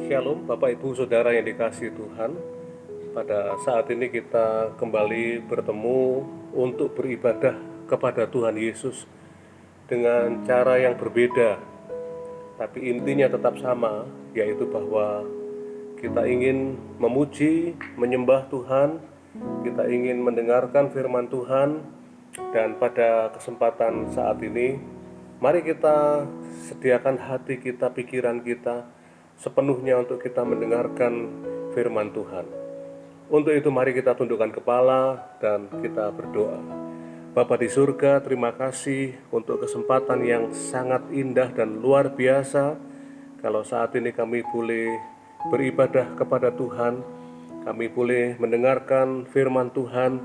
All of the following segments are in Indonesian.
Shalom Bapak Ibu Saudara yang dikasihi Tuhan. Pada saat ini kita kembali bertemu untuk beribadah kepada Tuhan Yesus dengan cara yang berbeda, tapi intinya tetap sama, yaitu bahwa kita ingin memuji, menyembah Tuhan, kita ingin mendengarkan firman Tuhan. Dan pada kesempatan saat ini, mari kita sediakan hati kita, pikiran kita sepenuhnya untuk kita mendengarkan firman Tuhan. Untuk itu mari kita tundukkan kepala dan kita berdoa. Bapa di surga, terima kasih untuk kesempatan yang sangat indah dan luar biasa. Kalau saat ini kami boleh beribadah kepada Tuhan, kami boleh mendengarkan firman Tuhan,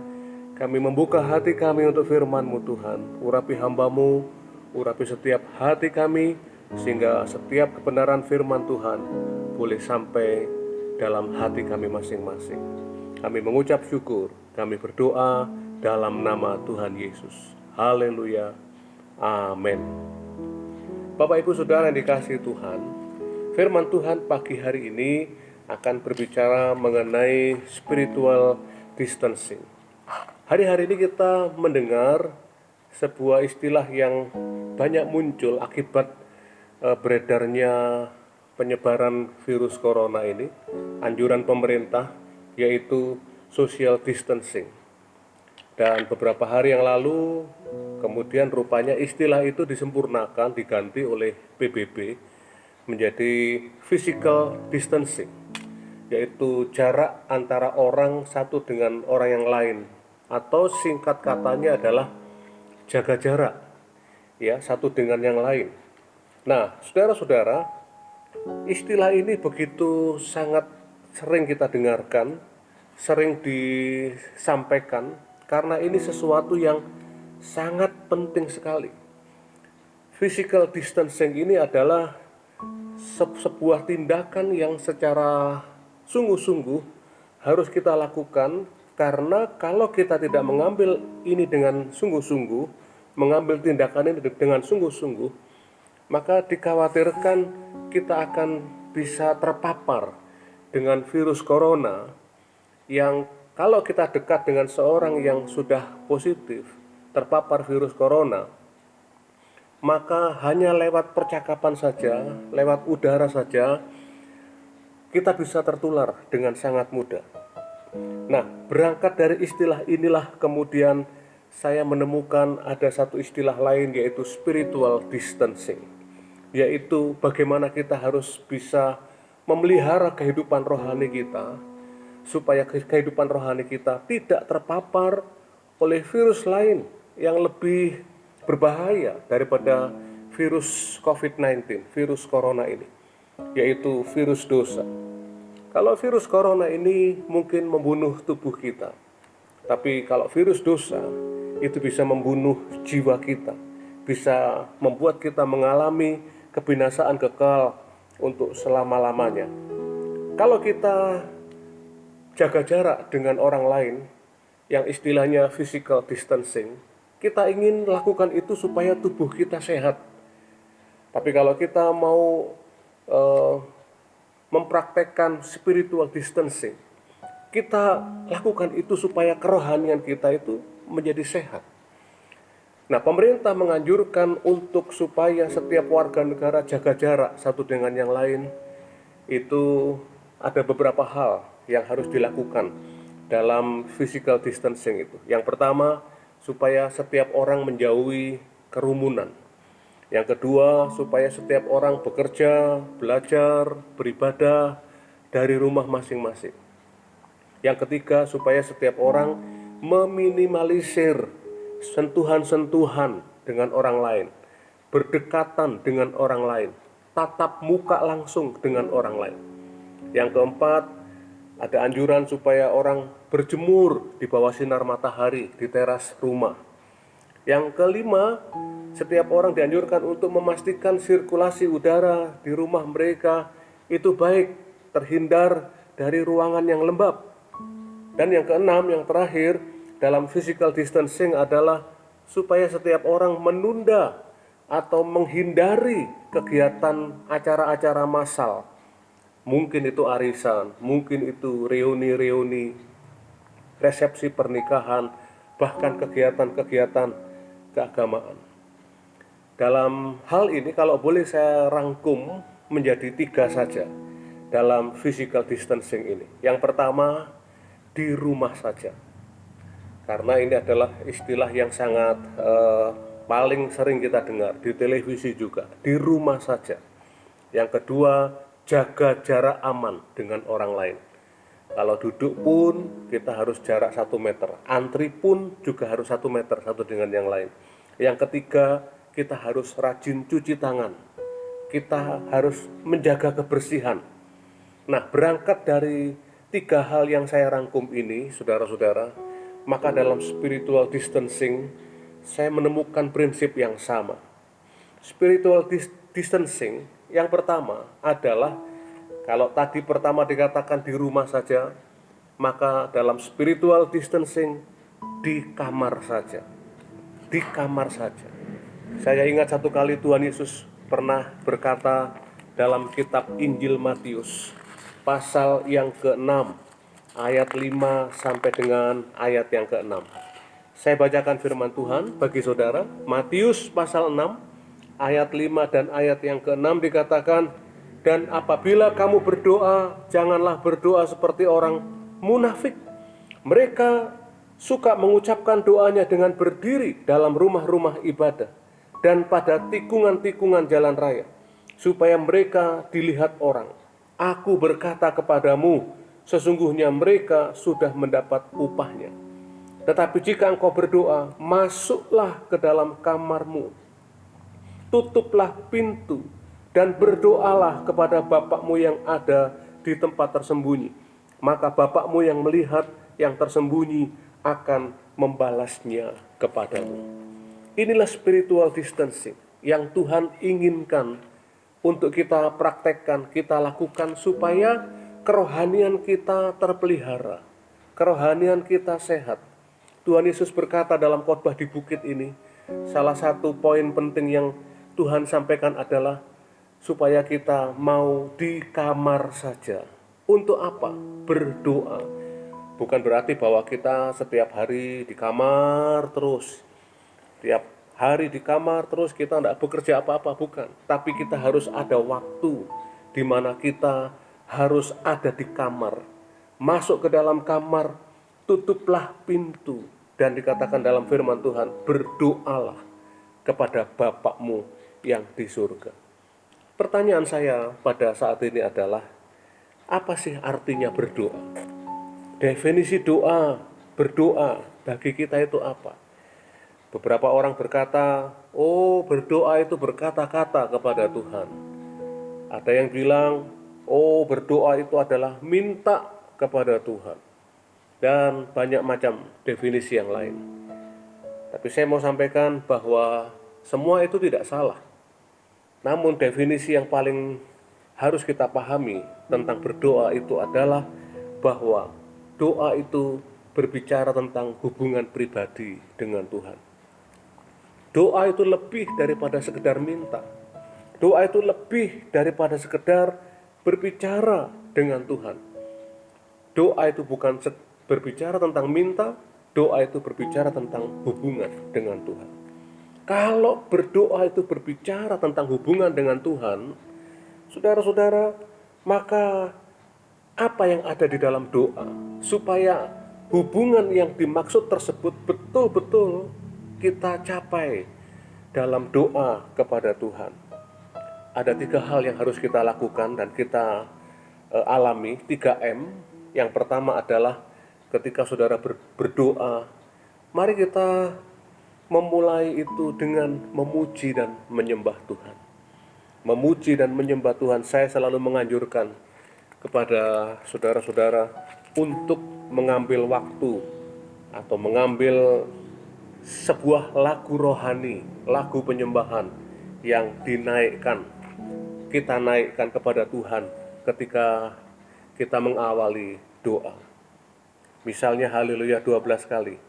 kami membuka hati kami untuk firman-Mu Tuhan. Urapi hamba-Mu, urapi setiap hati kami, sehingga setiap kebenaran firman Tuhan boleh sampai dalam hati kami masing-masing. Kami mengucap syukur, kami berdoa dalam nama Tuhan Yesus. Haleluya. Amin. Bapak Ibu Saudara yang dikasihi Tuhan, firman Tuhan pagi hari ini akan berbicara mengenai spiritual distancing. Hari-hari ini kita mendengar sebuah istilah yang banyak muncul akibat beredarnya penyebaran virus corona ini, anjuran pemerintah yaitu social distancing. Dan beberapa hari yang lalu kemudian rupanya istilah itu disempurnakan, diganti oleh PBB menjadi physical distancing, yaitu jarak antara orang satu dengan orang yang lain, atau singkat katanya adalah jaga jarak ya, satu dengan yang lain. Nah, saudara-saudara, istilah ini begitu sangat sering kita dengarkan, sering disampaikan, karena ini sesuatu yang sangat penting sekali. Physical distancing ini adalah sebuah tindakan yang secara sungguh-sungguh harus kita lakukan, karena kalau kita tidak mengambil ini dengan sungguh-sungguh, mengambil tindakan ini dengan sungguh-sungguh, maka dikhawatirkan kita akan bisa terpapar dengan virus corona yang kalau kita dekat dengan seorang yang sudah positif terpapar virus corona, maka hanya lewat percakapan saja, lewat udara saja, kita bisa tertular dengan sangat mudah. Nah, berangkat dari istilah inilah kemudian saya menemukan ada satu istilah lain, yaitu spiritual distancing, yaitu bagaimana kita harus bisa memelihara kehidupan rohani kita, supaya kehidupan rohani kita tidak terpapar oleh virus lain yang lebih berbahaya daripada virus COVID-19, virus corona ini, yaitu virus dosa. Kalau virus corona ini mungkin membunuh tubuh kita, tapi kalau virus dosa itu bisa membunuh jiwa kita, bisa membuat kita mengalami kebinasaan kekal untuk selama-lamanya. Kalau kita jaga jarak dengan orang lain, yang istilahnya physical distancing, kita ingin lakukan itu supaya tubuh kita sehat. Tapi kalau kita mau mempraktekkan spiritual distancing, kita lakukan itu supaya kerohanian kita itu menjadi sehat. Nah, pemerintah menganjurkan untuk supaya setiap warga negara jaga jarak satu dengan yang lain. Itu ada beberapa hal yang harus dilakukan dalam physical distancing itu. Yang pertama, supaya setiap orang menjauhi kerumunan. Yang kedua, supaya setiap orang bekerja, belajar, beribadah dari rumah masing-masing. Yang ketiga, supaya setiap orang meminimalisir sentuhan-sentuhan dengan orang lain, berdekatan dengan orang lain, tatap muka langsung dengan orang lain. Yang keempat, ada anjuran supaya orang berjemur di bawah sinar matahari di teras rumah. Yang kelima, setiap orang dianjurkan untuk memastikan sirkulasi udara di rumah mereka itu baik, terhindar dari ruangan yang lembab. Dan yang keenam, yang terakhir, dalam physical distancing adalah supaya setiap orang menunda atau menghindari kegiatan acara-acara massal Mungkin itu arisan, mungkin itu reuni-reuni, resepsi pernikahan, bahkan kegiatan-kegiatan keagamaan. Dalam hal ini kalau boleh saya rangkum menjadi 3 saja dalam physical distancing ini. Yang pertama, di rumah saja. Karena ini adalah istilah yang sangat paling sering kita dengar di televisi juga, di rumah saja. Yang kedua, jaga jarak aman dengan orang lain. Kalau duduk pun kita harus jarak 1 meter, antri pun juga harus 1 meter satu dengan yang lain. Yang ketiga, kita harus rajin cuci tangan, kita harus menjaga kebersihan. Nah, berangkat dari 3 hal yang saya rangkum ini, saudara-saudara, maka dalam spiritual distancing, saya menemukan prinsip yang sama. Spiritual distancing yang pertama adalah, kalau tadi pertama dikatakan di rumah saja, maka dalam spiritual distancing di kamar saja. Di kamar saja. Saya ingat satu kali Tuhan Yesus pernah berkata dalam kitab Injil Matius, pasal yang ke-6, ayat 5 sampai dengan ayat yang ke-6. Saya bacakan firman Tuhan bagi saudara. Matius pasal 6, ayat 5 dan ayat yang ke-6 dikatakan, dan apabila kamu berdoa, janganlah berdoa seperti orang munafik. Mereka suka mengucapkan doanya dengan berdiri dalam rumah-rumah ibadah dan pada tikungan-tikungan jalan raya, supaya mereka dilihat orang. Aku berkata kepadamu, sesungguhnya mereka sudah mendapat upahnya. Tetapi jika engkau berdoa, masuklah ke dalam kamarmu, tutuplah pintu, dan berdoalah kepada Bapakmu yang ada di tempat tersembunyi. Maka Bapakmu yang melihat yang tersembunyi akan membalasnya kepadamu. Inilah spiritual distancing yang Tuhan inginkan untuk kita praktekkan, kita lakukan supaya kerohanian kita terpelihara, kerohanian kita sehat. Tuhan Yesus berkata dalam khotbah di bukit ini, salah satu poin penting yang Tuhan sampaikan adalah supaya kita mau di kamar saja. Untuk apa? Berdoa. Bukan berarti bahwa kita setiap hari di kamar terus, tiap hari di kamar terus kita tidak bekerja apa-apa, bukan. Tapi kita harus ada waktu di mana kita harus ada di kamar. Masuk ke dalam kamar, tutuplah pintu, dan dikatakan dalam firman Tuhan, berdoalah kepada Bapakmu yang di surga. Pertanyaan saya pada saat ini adalah, apa sih artinya berdoa? Definisi doa, berdoa bagi kita itu apa? Beberapa orang berkata, oh berdoa itu berkata-kata kepada Tuhan. Ada yang bilang, oh berdoa itu adalah minta kepada Tuhan. Dan banyak macam definisi yang lain. Tapi saya mau sampaikan bahwa semua itu tidak salah. Namun definisi yang paling harus kita pahami tentang berdoa itu adalah bahwa doa itu berbicara tentang hubungan pribadi dengan Tuhan. Doa itu lebih daripada sekedar minta. Doa itu lebih daripada sekedar berbicara dengan Tuhan. Doa itu bukan berbicara tentang minta, doa itu berbicara tentang hubungan dengan Tuhan. Kalau berdoa itu berbicara tentang hubungan dengan Tuhan, saudara-saudara, maka apa yang ada di dalam doa, supaya hubungan yang dimaksud tersebut betul-betul kita capai dalam doa kepada Tuhan. Ada 3 hal yang harus kita lakukan dan kita alami, 3M. Yang pertama adalah ketika saudara berdoa, mari kita memulai itu dengan memuji dan menyembah Tuhan. Memuji dan menyembah Tuhan, saya selalu menganjurkan kepada saudara-saudara untuk mengambil waktu atau mengambil sebuah lagu rohani, lagu penyembahan yang dinaikkan, kita naikkan kepada Tuhan ketika kita mengawali doa. Misalnya Haleluya 12 kali.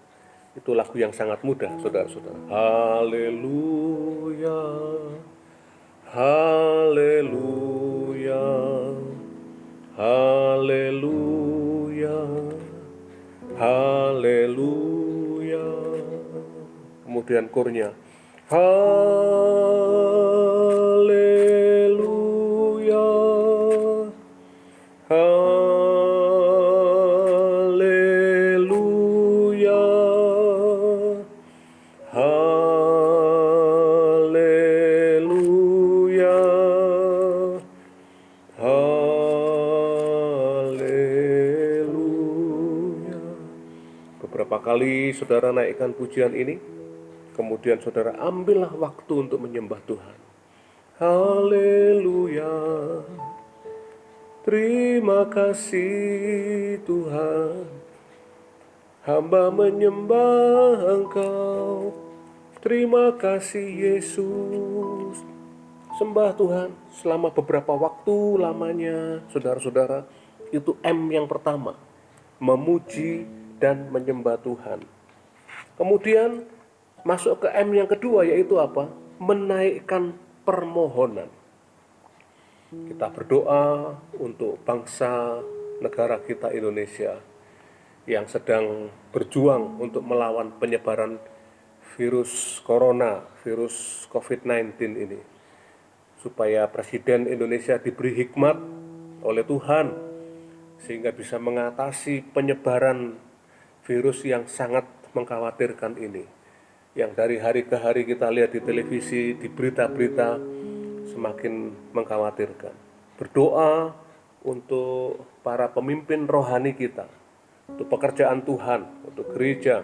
Itu lagu yang sangat mudah, saudara-saudara. Haleluya, haleluya, kemudian kornya. Haleluya, haleluya, haleluya, haleluya. Beberapa kali saudara naikkan pujian ini, kemudian saudara ambillah waktu untuk menyembah Tuhan. Haleluya, terima kasih Tuhan, hamba menyembah Engkau. Terima kasih Yesus. Sembah Tuhan selama beberapa waktu lamanya, saudara-saudara. Itu M yang pertama, memuji dan menyembah Tuhan. Kemudian masuk ke M yang kedua, yaitu apa? Menaikkan permohonan. Kita berdoa untuk bangsa negara kita Indonesia yang sedang berjuang untuk melawan penyebaran virus corona, virus COVID-19 ini. Supaya Presiden Indonesia diberi hikmat oleh Tuhan sehingga bisa mengatasi penyebaran virus yang sangat mengkhawatirkan ini. Yang dari hari ke hari kita lihat di televisi, di berita-berita, semakin mengkhawatirkan. Berdoa untuk para pemimpin rohani kita, untuk pekerjaan Tuhan, untuk gereja.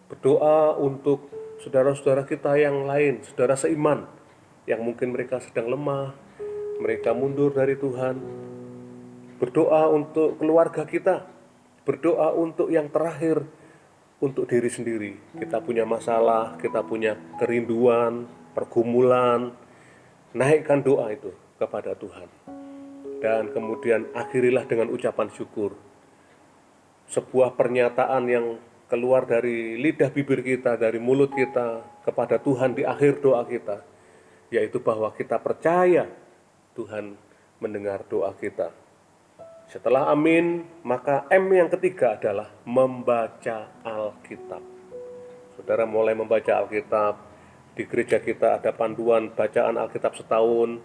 Berdoa untuk saudara-saudara kita yang lain, saudara seiman, yang mungkin mereka sedang lemah, mereka mundur dari Tuhan. Berdoa untuk keluarga kita, berdoa untuk yang terakhir, untuk diri sendiri. Kita punya masalah, kita punya kerinduan, pergumulan. Naikkan doa itu kepada Tuhan. Dan kemudian akhirilah dengan ucapan syukur. Sebuah pernyataan yang keluar dari lidah bibir kita, dari mulut kita kepada Tuhan di akhir doa kita, yaitu bahwa kita percaya Tuhan mendengar doa kita. Setelah amin, maka M yang ketiga adalah membaca Alkitab. Saudara mulai membaca Alkitab, di gereja kita ada panduan bacaan Alkitab setahun,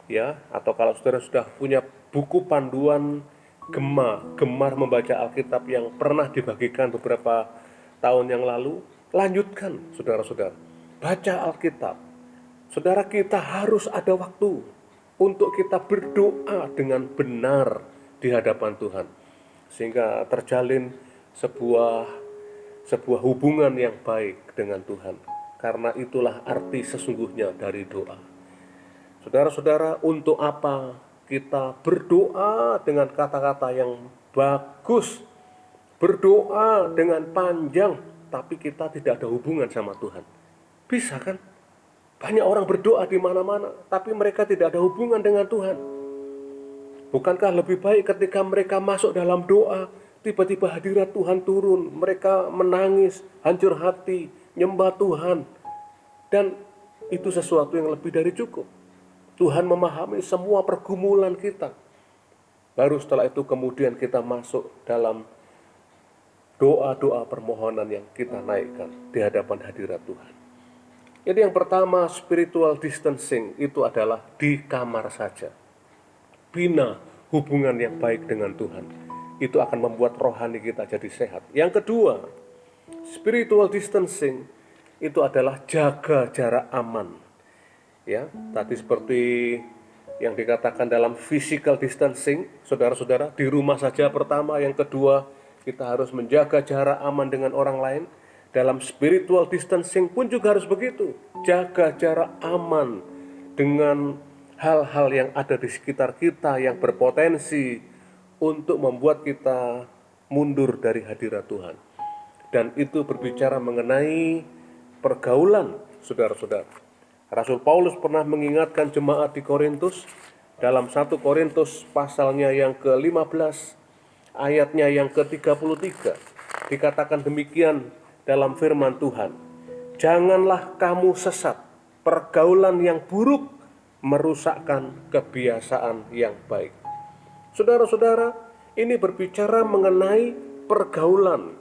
ya. Atau kalau saudara sudah punya buku panduan gemar membaca Alkitab yang pernah dibagikan beberapa tahun yang lalu, lanjutkan saudara-saudara. Baca Alkitab. Saudara, kita harus ada waktu untuk kita berdoa dengan benar di hadapan Tuhan, sehingga terjalin sebuah hubungan yang baik dengan Tuhan. Karena itulah arti sesungguhnya dari doa. Saudara-saudara, untuk apa kita berdoa dengan kata-kata yang bagus, berdoa dengan panjang, tapi kita tidak ada hubungan sama Tuhan? Bisa kan? Banyak orang berdoa di mana-mana, tapi mereka tidak ada hubungan dengan Tuhan. Bukankah lebih baik ketika mereka masuk dalam doa, tiba-tiba hadirat Tuhan turun, mereka menangis, hancur hati, nyembah Tuhan. Dan itu sesuatu yang lebih dari cukup. Tuhan memahami semua pergumulan kita. Baru setelah itu kemudian kita masuk dalam doa-doa permohonan yang kita naikkan di hadapan hadirat Tuhan. Jadi yang pertama, spiritual distancing itu adalah di kamar saja. Bina hubungan yang baik dengan Tuhan. Itu akan membuat rohani kita jadi sehat. Yang kedua, spiritual distancing itu adalah jaga jarak aman. Ya, tadi seperti yang dikatakan dalam physical distancing, saudara-saudara, di rumah saja pertama, yang kedua, kita harus menjaga jarak aman dengan orang lain. Dalam spiritual distancing pun juga harus begitu. Jaga jarak aman dengan hal-hal yang ada di sekitar kita yang berpotensi untuk membuat kita mundur dari hadirat Tuhan. Dan itu berbicara mengenai pergaulan, saudara-saudara. Rasul Paulus pernah mengingatkan jemaat di Korintus dalam 1 Korintus pasalnya yang ke-15, ayatnya yang ke-33. Dikatakan demikian dalam firman Tuhan. Janganlah kamu sesat, pergaulan yang buruk merusakkan kebiasaan yang baik. Saudara-saudara, ini berbicara mengenai pergaulan.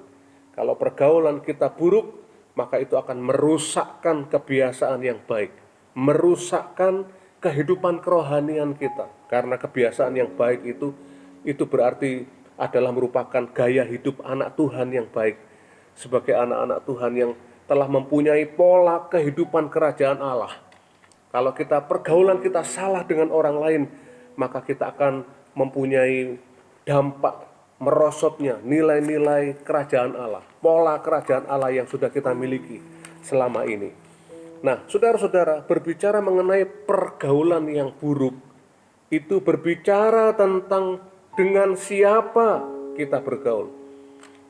Kalau pergaulan kita buruk, maka itu akan merusakkan kebiasaan yang baik, merusakkan kehidupan kerohanian kita. Karena kebiasaan yang baik itu berarti adalah merupakan gaya hidup anak Tuhan yang baik. Sebagai anak-anak Tuhan yang telah mempunyai pola kehidupan kerajaan Allah. Kalau pergaulan kita salah dengan orang lain, maka kita akan mempunyai dampak merosotnya nilai-nilai kerajaan Allah, pola kerajaan Allah yang sudah kita miliki selama ini. Nah, saudara-saudara, berbicara mengenai pergaulan yang buruk, itu berbicara tentang dengan siapa kita bergaul.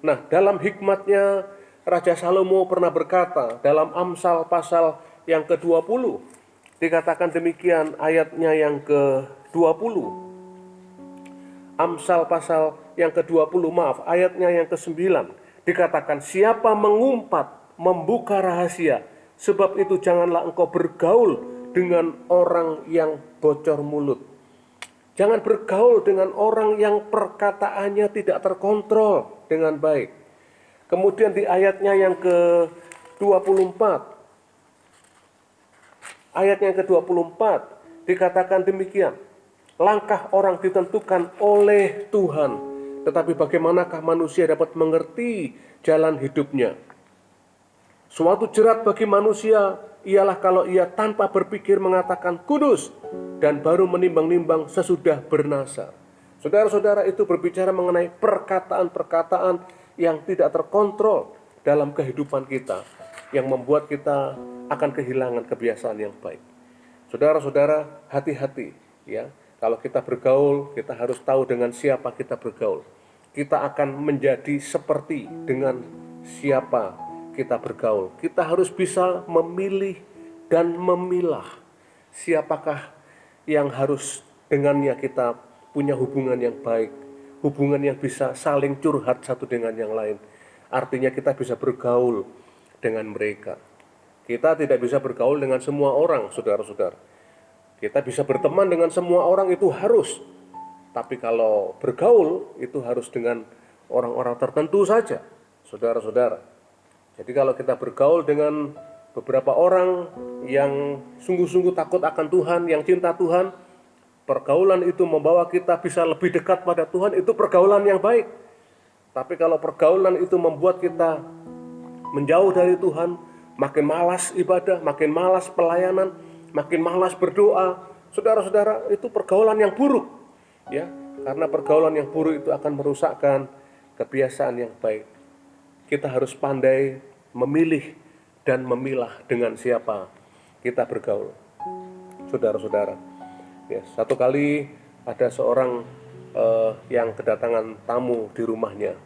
Nah, dalam hikmatnya Raja Salomo pernah berkata dalam Amsal pasal yang ke-20, dikatakan demikian ayatnya yang ke-20. Amsal pasal yang ke-20, ayatnya yang ke-9, dikatakan, siapa mengumpat, membuka rahasia, sebab itu janganlah engkau bergaul dengan orang yang bocor mulut. Jangan bergaul dengan orang yang perkataannya tidak terkontrol dengan baik. Kemudian di ayatnya yang ke-24, ayatnya yang ke-24, dikatakan demikian, langkah orang ditentukan oleh Tuhan, tetapi bagaimanakah manusia dapat mengerti jalan hidupnya? Suatu jerat bagi manusia ialah kalau ia tanpa berpikir mengatakan kudus, dan baru menimbang-nimbang sesudah bernasar. Saudara-saudara, itu berbicara mengenai perkataan-perkataan yang tidak terkontrol dalam kehidupan kita, yang membuat kita akan kehilangan kebiasaan yang baik. Saudara-saudara, hati-hati ya. Kalau kita bergaul, kita harus tahu dengan siapa kita bergaul. Kita akan menjadi seperti dengan siapa kita bergaul. Kita harus bisa memilih dan memilah siapakah yang harus dengannya kita punya hubungan yang baik, hubungan yang bisa saling curhat satu dengan yang lain. Artinya kita bisa bergaul dengan mereka. Kita tidak bisa bergaul dengan semua orang, saudara-saudara. Kita bisa berteman dengan semua orang, itu harus. Tapi kalau bergaul, itu harus dengan orang-orang tertentu saja, saudara-saudara. Jadi kalau kita bergaul dengan beberapa orang yang sungguh-sungguh takut akan Tuhan, yang cinta Tuhan, pergaulan itu membawa kita bisa lebih dekat pada Tuhan, itu pergaulan yang baik. Tapi kalau pergaulan itu membuat kita menjauh dari Tuhan, makin malas ibadah, makin malas pelayanan, makin malas berdoa, saudara-saudara, itu pergaulan yang buruk, ya. Karena pergaulan yang buruk itu akan merusakkan kebiasaan yang baik. Kita harus pandai memilih dan memilah dengan siapa kita bergaul, saudara-saudara. Ya, satu kali ada seorang yang kedatangan tamu di rumahnya,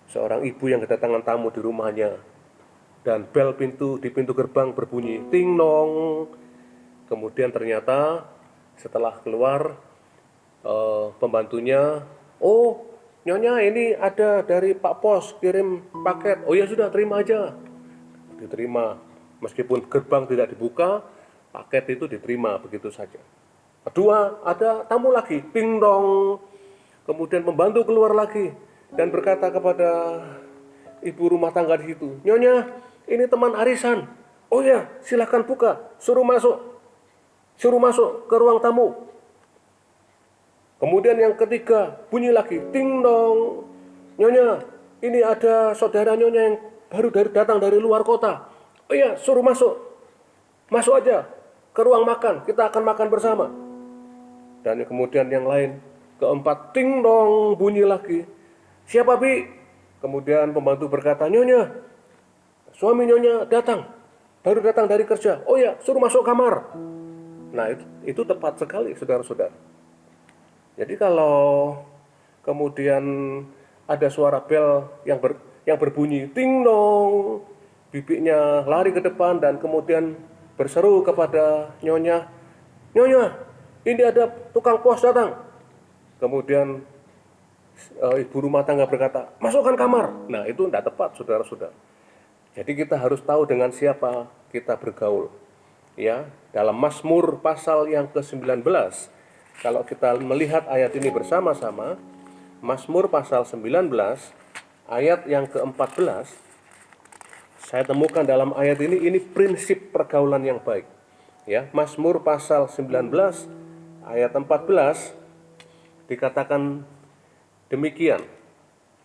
seorang ibu yang kedatangan tamu di rumahnya, dan bel di pintu gerbang berbunyi, ting nong. Kemudian ternyata setelah keluar pembantunya, oh nyonya ini ada dari Pak Pos kirim paket. Oh ya sudah, terima aja. Diterima, meskipun gerbang tidak dibuka, paket itu diterima begitu saja. Kedua, ada tamu lagi, ting dong. Kemudian pembantu keluar lagi dan berkata kepada ibu rumah tangga di situ, nyonya ini teman arisan. Oh ya, silahkan buka, suruh masuk ke ruang tamu. Kemudian yang ketiga bunyi lagi, ting dong. Nyonya, ini ada saudara nyonya yang baru datang dari luar kota. Oh iya, suruh masuk aja ke ruang makan, kita akan makan bersama. Dan kemudian yang lain, keempat, ting dong, bunyi lagi. Siapa bi? Kemudian pembantu berkata, nyonya, suami nyonya baru datang dari kerja. Oh iya, suruh masuk kamar. Nah, itu tepat sekali, saudara-saudara. Jadi kalau kemudian ada suara bel yang berbunyi ting dong, bibinya lari ke depan dan kemudian berseru kepada nyonya, nyonya, ini ada tukang pos datang. Kemudian ibu rumah tangga berkata, masukkan kamar. Nah, itu tidak tepat, saudara-saudara. Jadi kita harus tahu dengan siapa kita bergaul. Ya, dalam Mazmur pasal yang ke-19, kalau kita melihat ayat ini bersama-sama, Mazmur pasal 19 ayat yang ke-14, saya temukan dalam ayat ini prinsip pergaulan yang baik. Ya, Mazmur pasal 19 ayat 14 dikatakan demikian.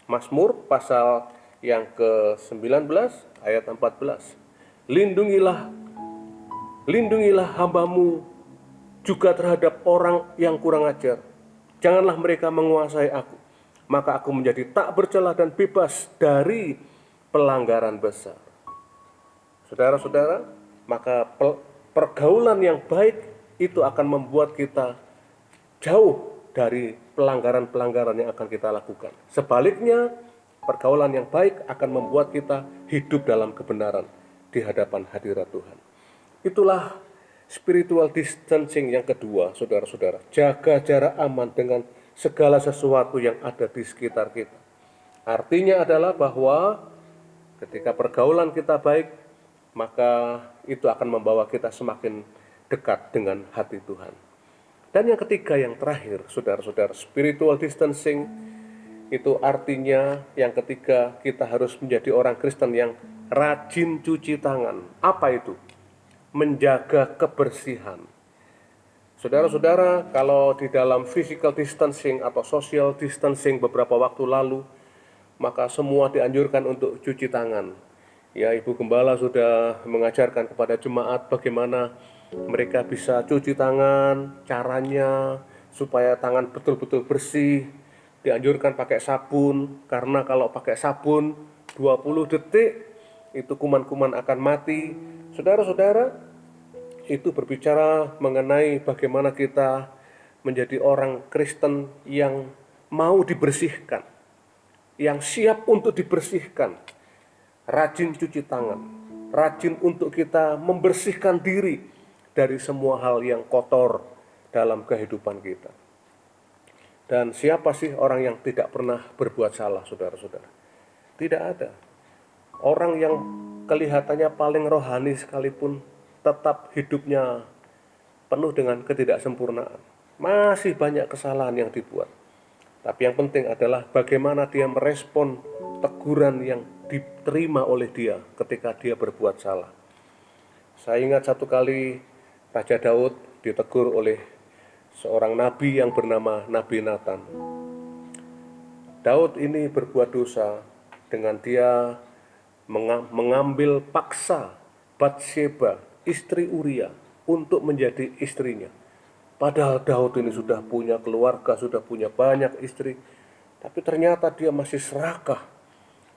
Mazmur pasal yang ke-19 ayat 14. Lindungilah hambamu juga terhadap orang yang kurang ajar. Janganlah mereka menguasai aku, maka aku menjadi tak bercela dan bebas dari pelanggaran besar. Saudara-saudara, maka pergaulan yang baik itu akan membuat kita jauh dari pelanggaran-pelanggaran yang akan kita lakukan. Sebaliknya, pergaulan yang baik akan membuat kita hidup dalam kebenaran di hadapan hadirat Tuhan. Itulah spiritual distancing yang kedua, saudara-saudara. Jaga jarak aman dengan segala sesuatu yang ada di sekitar kita. Artinya adalah bahwa ketika pergaulan kita baik, maka itu akan membawa kita semakin dekat dengan hati Tuhan. Dan yang ketiga, yang terakhir, saudara-saudara, spiritual distancing itu artinya yang ketiga, kita harus menjadi orang Kristen yang rajin cuci tangan. Apa itu? Menjaga kebersihan. Saudara-saudara, kalau di dalam physical distancing atau social distancing beberapa waktu lalu, maka semua dianjurkan untuk cuci tangan. Ya, Ibu Gembala sudah mengajarkan kepada jemaat bagaimana mereka bisa cuci tangan, caranya supaya tangan betul-betul bersih. Dianjurkan pakai sabun, karena kalau pakai sabun 20 detik itu kuman-kuman akan mati. Saudara-saudara, itu berbicara mengenai bagaimana kita menjadi orang Kristen yang mau dibersihkan, yang siap untuk dibersihkan, rajin cuci tangan, rajin untuk kita membersihkan diri dari semua hal yang kotor dalam kehidupan kita. Dan siapa sih orang yang tidak pernah berbuat salah, saudara-saudara? Tidak ada. Orang yang kelihatannya paling rohani sekalipun tetap hidupnya penuh dengan ketidaksempurnaan. Masih banyak kesalahan yang dibuat. Tapi yang penting adalah bagaimana dia merespon teguran yang diterima oleh dia ketika dia berbuat salah. Saya ingat satu kali Raja Daud ditegur oleh seorang nabi yang bernama Nabi Nathan. Daud ini berbuat dosa dengan dia mengambil paksa Batsheba, istri Uria, untuk menjadi istrinya. Padahal Daud ini sudah punya keluarga, sudah punya banyak istri, tapi ternyata dia masih serakah.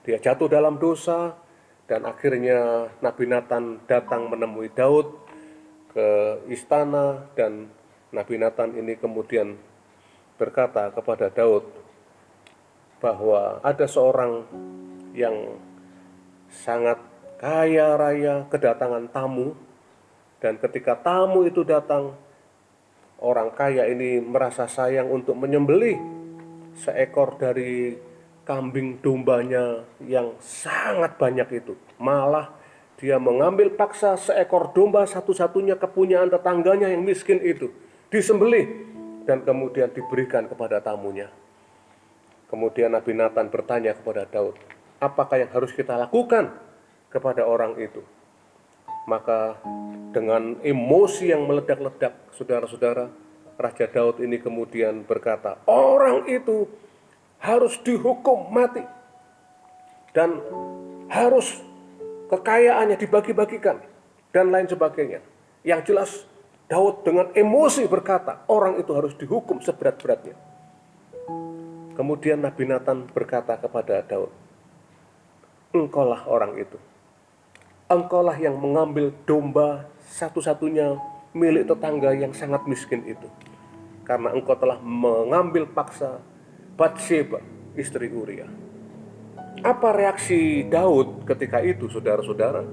Dia jatuh dalam dosa, dan akhirnya Nabi Nathan datang menemui Daud ke istana, dan Nabi Nathan ini kemudian berkata kepada Daud bahwa ada seorang yang sangat kaya raya kedatangan tamu, dan ketika tamu itu datang, orang kaya ini merasa sayang untuk menyembelih seekor dari kambing dombanya yang sangat banyak itu. Malah dia mengambil paksa seekor domba satu-satunya kepunyaan tetangganya yang miskin itu, disembelih dan kemudian diberikan kepada tamunya. Kemudian Nabi Nathan bertanya kepada Daud, apakah yang harus kita lakukan kepada orang itu? Maka dengan emosi yang meledak-ledak, saudara-saudara, Raja Daud ini kemudian berkata, orang itu harus dihukum mati dan harus kekayaannya dibagi-bagikan dan lain sebagainya. Yang jelas Daud dengan emosi berkata, orang itu harus dihukum seberat-beratnya. Kemudian Nabi Nathan berkata kepada Daud, engkaulah orang itu. Engkaulah yang mengambil domba satu-satunya milik tetangga yang sangat miskin itu. Karena engkau telah mengambil paksa Batsheba, istri Uria. Apa reaksi Daud ketika itu, saudara-saudara?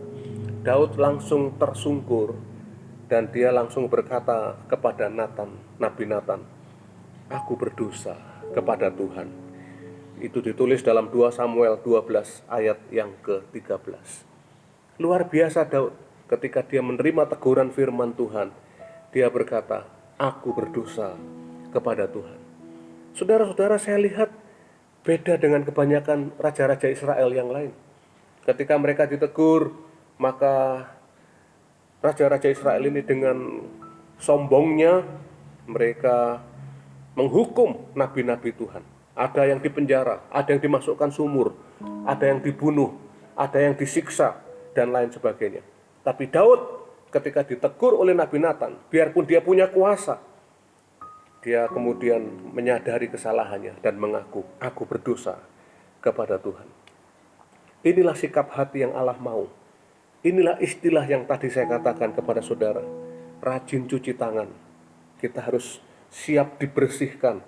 Daud langsung tersungkur dan dia langsung berkata kepada Nabi Nathan, aku berdosa kepada Tuhan. Itu ditulis dalam 2 Samuel 12 ayat yang ke-13. Luar biasa Daud ketika dia menerima teguran firman Tuhan. Dia berkata, aku berdosa kepada Tuhan. Saudara-saudara, saya lihat beda dengan kebanyakan raja-raja Israel yang lain. Ketika mereka ditegur, maka raja-raja Israel ini dengan sombongnya mereka menghukum nabi-nabi Tuhan. Ada yang dipenjara, ada yang dimasukkan sumur, ada yang dibunuh, ada yang disiksa, dan lain sebagainya. Tapi Daud ketika ditegur oleh Nabi Nathan, biarpun dia punya kuasa, dia kemudian menyadari kesalahannya dan mengaku, aku berdosa kepada Tuhan. Inilah sikap hati yang Allah mau. Inilah istilah yang tadi saya katakan kepada saudara, rajin cuci tangan. Kita harus siap dibersihkan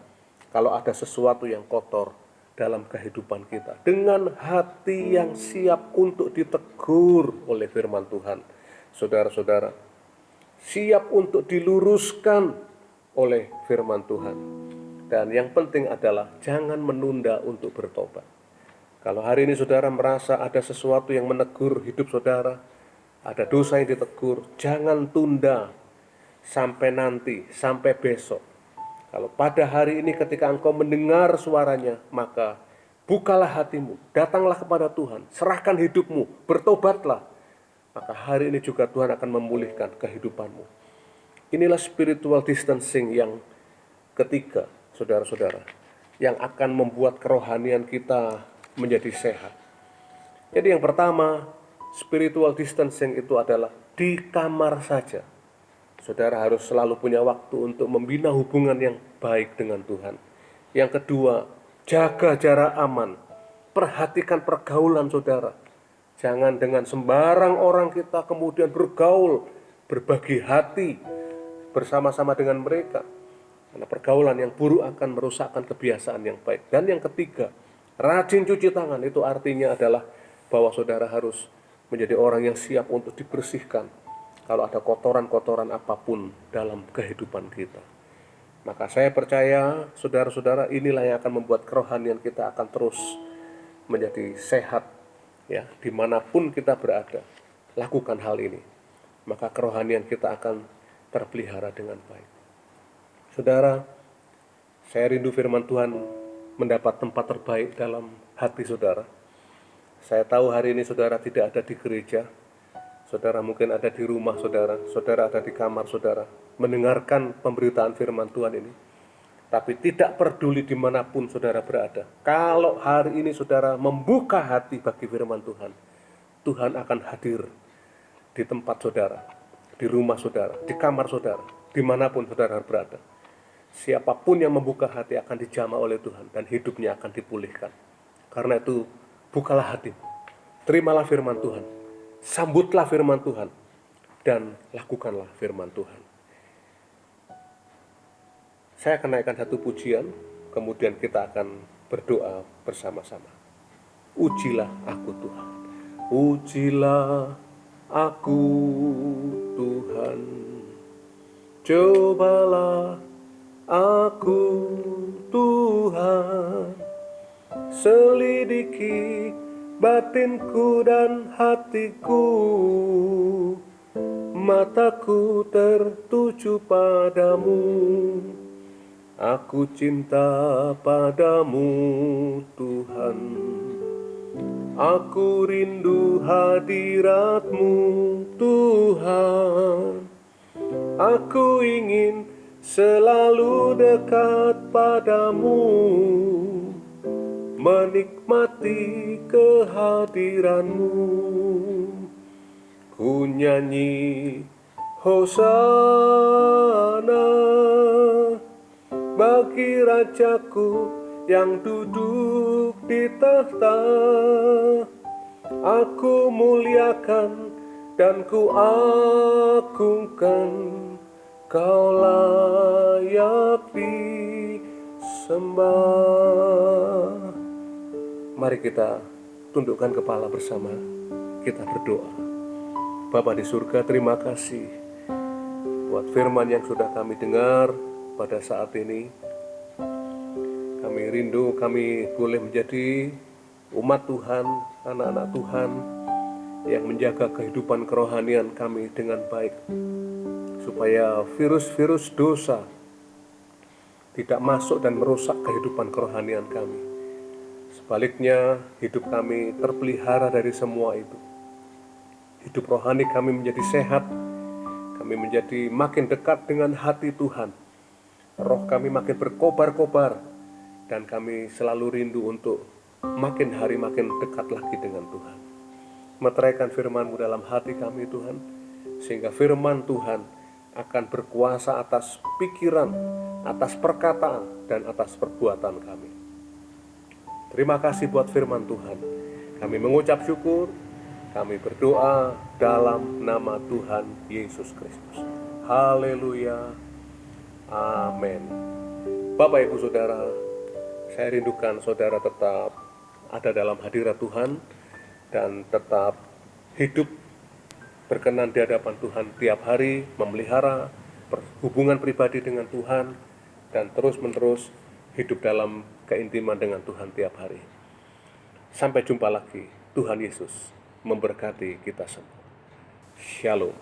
kalau ada sesuatu yang kotor dalam kehidupan kita. Dengan hati yang siap untuk ditegur oleh firman Tuhan. Saudara-saudara, siap untuk diluruskan oleh firman Tuhan. Dan yang penting adalah jangan menunda untuk bertobat. Kalau hari ini saudara merasa ada sesuatu yang menegur hidup saudara, ada dosa yang ditegur, jangan tunda sampai nanti, sampai besok. Kalau pada hari ini ketika engkau mendengar suaranya, maka bukalah hatimu, datanglah kepada Tuhan, serahkan hidupmu, bertobatlah. Maka hari ini juga Tuhan akan memulihkan kehidupanmu. Inilah spiritual distancing yang ketiga, saudara-saudara, yang akan membuat kerohanian kita menjadi sehat. Jadi yang pertama, spiritual distancing itu adalah di kamar saja. Saudara harus selalu punya waktu untuk membina hubungan yang baik dengan Tuhan. Yang kedua, jaga jarak aman. Perhatikan pergaulan saudara. Jangan dengan sembarang orang kita kemudian bergaul, berbagi hati bersama-sama dengan mereka. Karena pergaulan yang buruk akan merusakkan kebiasaan yang baik. Dan yang ketiga, rajin cuci tangan. Itu artinya adalah bahwa saudara harus menjadi orang yang siap untuk dibersihkan kalau ada kotoran-kotoran apapun dalam kehidupan kita. Maka saya percaya saudara-saudara, inilah yang akan membuat kerohanian kita akan terus menjadi sehat, ya, dimanapun kita berada. Lakukan hal ini, maka kerohanian kita akan terpelihara dengan baik. Saudara, saya rindu firman Tuhan mendapat tempat terbaik dalam hati saudara. Saya tahu hari ini saudara tidak ada di gereja, saudara mungkin ada di rumah saudara, saudara ada di kamar saudara, mendengarkan pemberitaan firman Tuhan ini. Tapi tidak peduli dimanapun saudara berada, kalau hari ini saudara membuka hati bagi firman Tuhan, Tuhan akan hadir di tempat saudara, di rumah saudara, di kamar saudara, dimanapun saudara berada. Siapapun yang membuka hati akan dijamah oleh Tuhan dan hidupnya akan dipulihkan. Karena itu, bukalah hatimu, terimalah firman Tuhan, sambutlah firman Tuhan, dan lakukanlah firman Tuhan. Saya akan naikkan satu pujian, kemudian kita akan berdoa bersama-sama. Ujilah aku Tuhan, ujilah aku Tuhan, cobalah aku Tuhan, selidiki batinku dan hatiku, mataku tertuju padamu, aku cinta padamu Tuhan, aku rindu hadirat-Mu Tuhan, aku ingin selalu dekat padamu, menikmati kehadiran-Mu. Ku nyanyi Hosana bagi Rajaku yang duduk di tahta. Aku muliakan dan ku agungkan, Kau layak disembah. Mari kita tundukkan kepala bersama, kita berdoa. Bapa di surga, terima kasih buat firman yang sudah kami dengar pada saat ini. Kami rindu kami boleh menjadi umat Tuhan, anak-anak Tuhan yang menjaga kehidupan kerohanian kami dengan baik, supaya virus-virus dosa tidak masuk dan merusak kehidupan kerohanian kami. Sebaliknya, hidup kami terpelihara dari semua itu. Hidup rohani kami menjadi sehat, kami menjadi makin dekat dengan hati Tuhan. Roh kami makin berkobar-kobar, dan kami selalu rindu untuk makin hari makin dekat lagi dengan Tuhan. Meteraikan firman-Mu dalam hati kami Tuhan, sehingga firman Tuhan akan berkuasa atas pikiran, atas perkataan, dan atas perbuatan kami. Terima kasih buat firman Tuhan. Kami mengucap syukur, kami berdoa dalam nama Tuhan Yesus Kristus. Haleluya. Amin. Bapak Ibu Saudara, saya rindukan saudara tetap ada dalam hadirat Tuhan dan tetap hidup berkenan di hadapan Tuhan tiap hari, memelihara hubungan pribadi dengan Tuhan, dan terus-menerus hidup dalam keintiman dengan Tuhan tiap hari. Sampai jumpa lagi. Tuhan Yesus memberkati kita semua. Shalom.